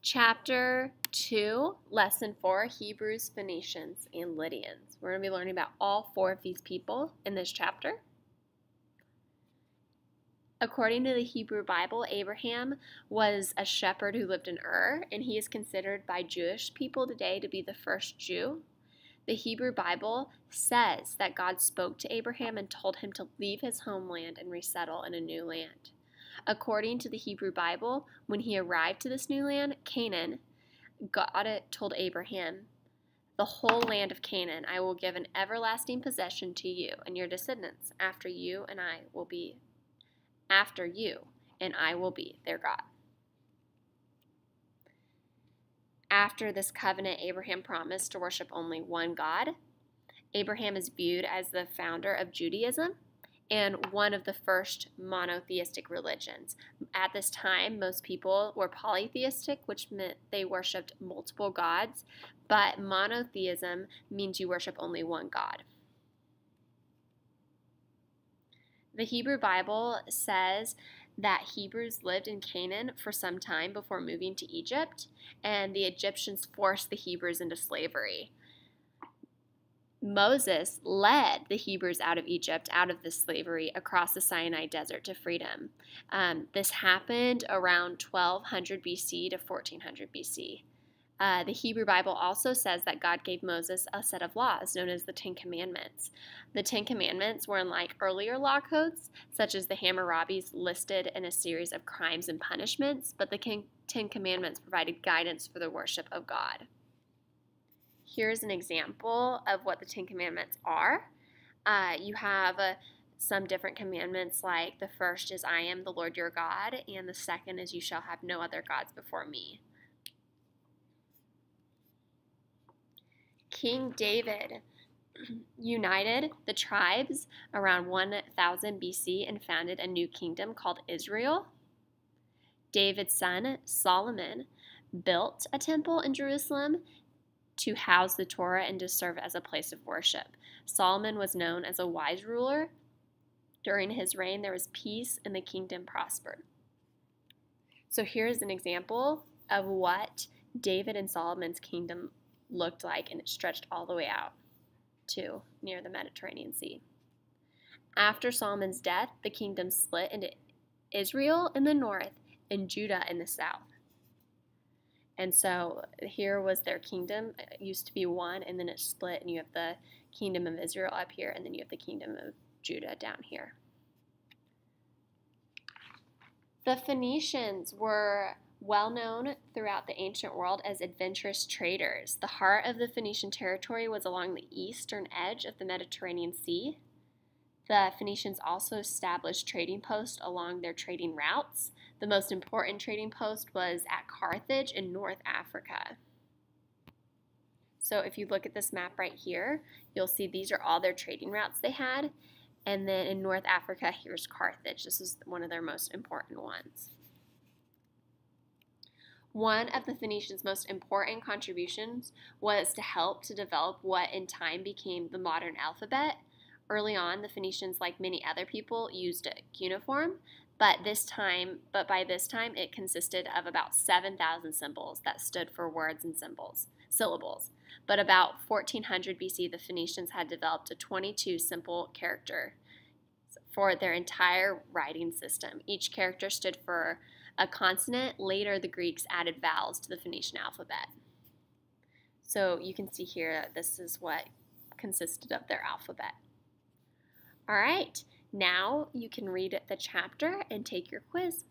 Chapter 2, Lesson 4, Hebrews, Phoenicians, and Lydians. We're going to be learning about all four of these people in this chapter. According to the Hebrew Bible, Abraham was a shepherd who lived in Ur, and he is considered by Jewish people today to be the first Jew. The Hebrew Bible says that God spoke to Abraham and told him to leave his homeland and resettle in a new land. According to the Hebrew Bible, when he arrived to this new land, Canaan, God told Abraham, "The whole land of Canaan I will give an everlasting possession to you and your descendants after you, and I will be their God." After this covenant, Abraham promised to worship only one God. Abraham is viewed as the founder of Judaism and one of the first monotheistic religions. At this time, most people were polytheistic, which meant they worshipped multiple gods, but monotheism means you worship only one God. The Hebrew Bible says that Hebrews lived in Canaan for some time before moving to Egypt, and the Egyptians forced the Hebrews into slavery. Moses led the Hebrews out of Egypt, out of this slavery, across the Sinai Desert to freedom. This happened around 1200 BC to 1400 BC. The Hebrew Bible also says that God gave Moses a set of laws known as the Ten Commandments. The Ten Commandments were unlike earlier law codes, such as the Hammurabi's, listed in a series of crimes and punishments, but the Ten Commandments provided guidance for the worship of God. Here's an example of what the Ten Commandments are. You have some different commandments, like the first is, "I am the Lord your God," and the second is, "You shall have no other gods before me." King David united the tribes around 1000 BC and founded a new kingdom called Israel. David's son, Solomon, built a temple in Jerusalem to house the Torah and to serve as a place of worship. Solomon was known as a wise ruler. During his reign, there was peace and the kingdom prospered. So here's an example of what David and Solomon's kingdom looked like, and it stretched all the way out to near the Mediterranean Sea. After Solomon's death, the kingdom split into Israel in the north and Judah in the south. And so here was their kingdom. It used to be one, and then it split, and you have the kingdom of Israel up here, and then you have the kingdom of Judah down here. The Phoenicians were well known throughout the ancient world as adventurous traders. The heart of the Phoenician territory was along the eastern edge of the Mediterranean Sea. The Phoenicians also established trading posts along their trading routes. The most important trading post was at Carthage in North Africa. So if you look at this map right here, you'll see these are all their trading routes they had. And then in North Africa, here's Carthage. This is one of their most important ones. One of the Phoenicians' most important contributions was to help to develop what in time became the modern alphabet. Early on, the Phoenicians, like many other people, used cuneiform, but by this time it consisted of about 7,000 symbols that stood for words and syllables. But about 1400 BC, the Phoenicians had developed a 22 simple character for their entire writing system. Each character stood for a consonant. Later, the Greeks added vowels to the Phoenician alphabet. So you can see here that this is what consisted of their alphabet. All right, now you can read the chapter and take your quiz.